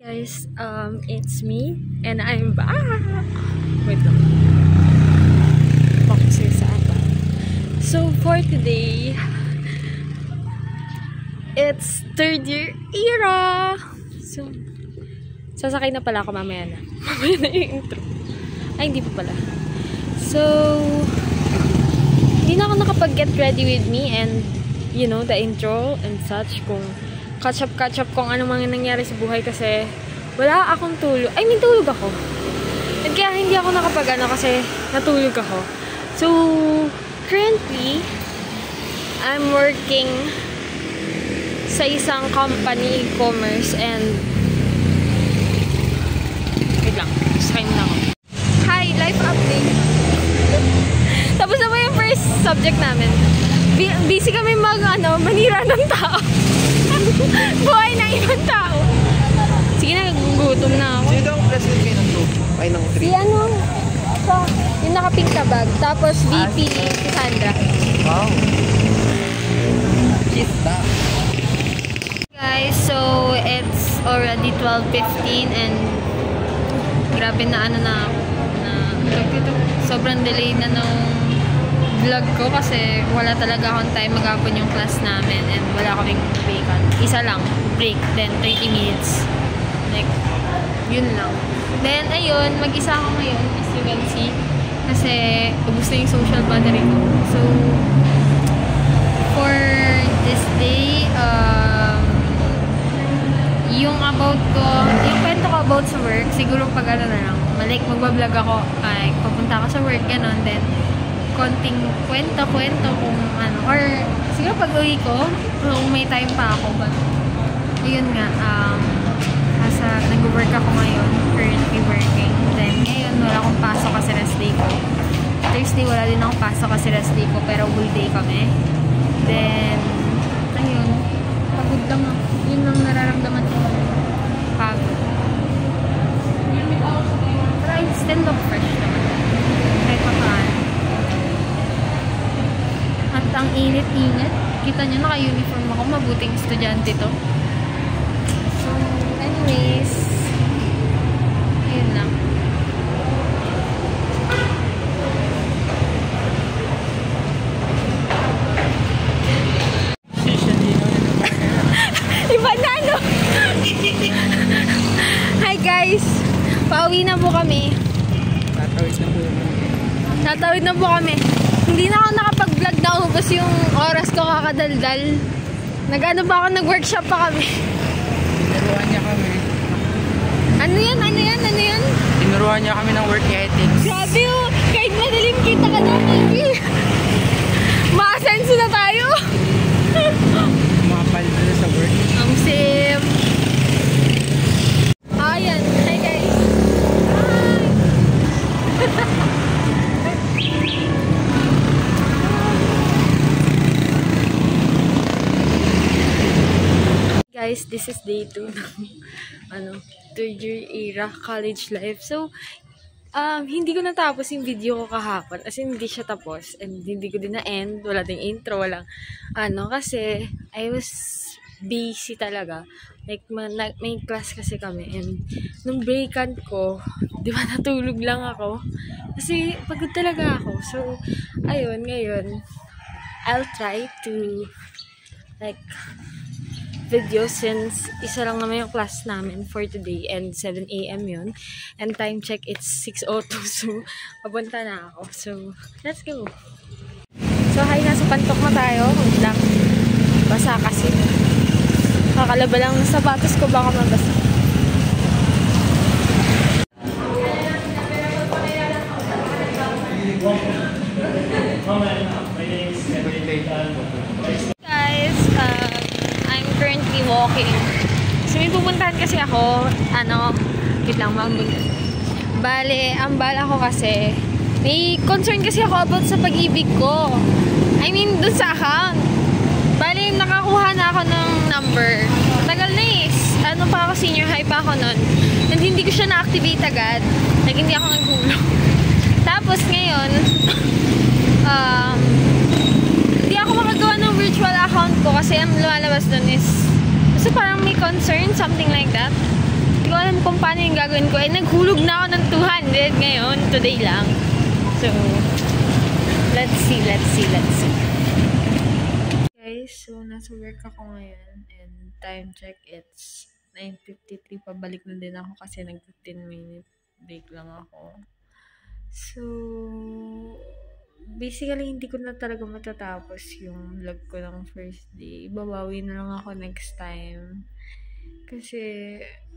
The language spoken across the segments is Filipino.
Guys, it's me and I'm back. Wait lang. Focus sa ata. So for today, it's third year era. So sasakay na pala ako mamaya na. Mamaya na yung intro. Ay, hindi pa pala. So hindi na ako nakapag-get ready with me and you know, the intro and such kung catch up kung ano mga nangyari sa buhay kasi wala akong tulog. I mean, tulog ako. And kaya hindi ako nakapag-ano kasi natulog ako. So, currently, I'm working sa isang company, e-commerce, and wait lang, sakay mo na ako. Hi, life update. Tapos na ba yung first subject namin? Busy kami manira ng tao. Buhay ng ibang tao. Sige na, gugutom na ako. Sino daw ang president kayo ng 2? Ay, ng 3? Si ano? So, yung naka-pink na bag. Tapos VP, si Sandra. Wow. Kita. Guys, so it's already 12:15 and grabe na sobrang delay na nung vlog ko kasi wala talaga akong time maghapon yung class namin and wala kaming vacant. Isa lang, break, then 30 minutes. Like, yun lang. Then, ayun, mag-isa ako ngayon, as you can see. Kasi, ubus na yung social battery ko. So, for this day, yung kwento ko about sa work, siguro pag ano na lang, magbablog ako, ay, papunta ako sa work, gano'n, then, konting kwento kung ano, or siguro pag uwi ko kung may time pa ako, but ayun nga, nag-work ako ngayon, currently working, then ngayon wala akong pasok kasi rest day ko. Thursday wala din akong pasok kasi rest day ko, pero whole day kami. Then ayun, pagod lang ako, yun lang nararamdaman ko, pagod, pero I still look fresh naman kahit paano. At ang init-init. Kita nyo, naka-uniform ako. Mabuting estudyante to. So, anyways. Ayun lang. Iba na, no? Hi, guys. Pauwi na po kami. Tatawid na po kami. Hindi na ako nakapag-vlog na ubos yung oras ko kakadaldal. Nag-ano ba ako? Nag-workshop pa kami. Tinuruan niya kami. Ano yan? Tinuruan niya kami ng work ethics. Grabe oh! Kahit madilim kita ka na, baby. Ma-asenso na tayo. Mapal na sa work. Ang sim. Ayan. Hi guys. Hi. Guys, this is day 2 ng third year era college life. So, hindi ko natapos yung video ko kahapon. As in, hindi siya tapos. And hindi ko din na-end. Wala ding intro, walang kasi I was busy talaga. Like, may class kasi kami. And nung breakant ko, di ba natulog lang ako? Kasi pagod talaga ako. So, ayun, ngayon, I'll try to like video since isa lang naman yung class namin for today and 7 AM yun. And time check, it's 6:02. So, papunta na ako. So, let's go. So, hi, nasa Pantok na tayo. Huwag lang. Basa kasi. Kakalaba lang ng sapatos ko, baka mabasa. Guys, I'm currently walking. So, may pupuntahan kasi ako, wait lang, bale, ang bala ko kasi, may concern kasi ako about sa pag-ibig ko. I mean, dun sa account. Bale, nakakuha na ako ng number. Tagal na pa ako, senior high pa ako nun. And hindi ko siya na-activate agad. Like, hindi ako nagulong. Tapos, ngayon, hindi ako makagawa ng virtual account ko kasi ang lumalabas dun is, kasi parang may concern, something like that. Hindi ko kung paano yung gagawin ko. Naghulog na ako ng 200 ngayon, today lang. So, let's see. Guys, so nasa work ako ngayon and time check, it's 9:53. Pabalik na din ako kasi nag 15-minute break lang ako. So, basically, hindi ko na talaga matatapos yung vlog ko ng first day. Babawi na lang ako next time. Kasi,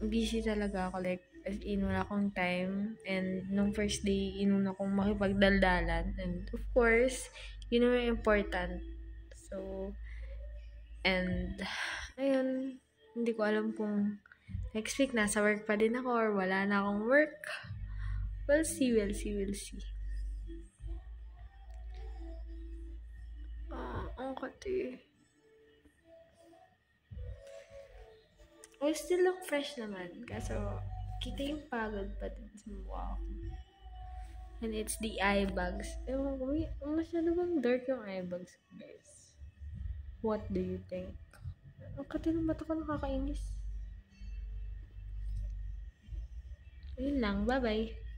busy talaga ako. Like, as in, wala akong time. And, nung first day, inuna kong makipagdaldalan. And, of course, yun yung important. So, and, ayun, hindi ko alam kung next week nasa work pa din ako or wala na akong work. We'll see. Ang kati. I still look fresh naman. Kaso, kita yung pagod pa din sa mukha ko. And it's the eye bags. Ewan ko, masyado bang dark yung eye bags, guys? What do you think? Ang kati ng mata ko, nakakainis. Ayun lang, bye-bye.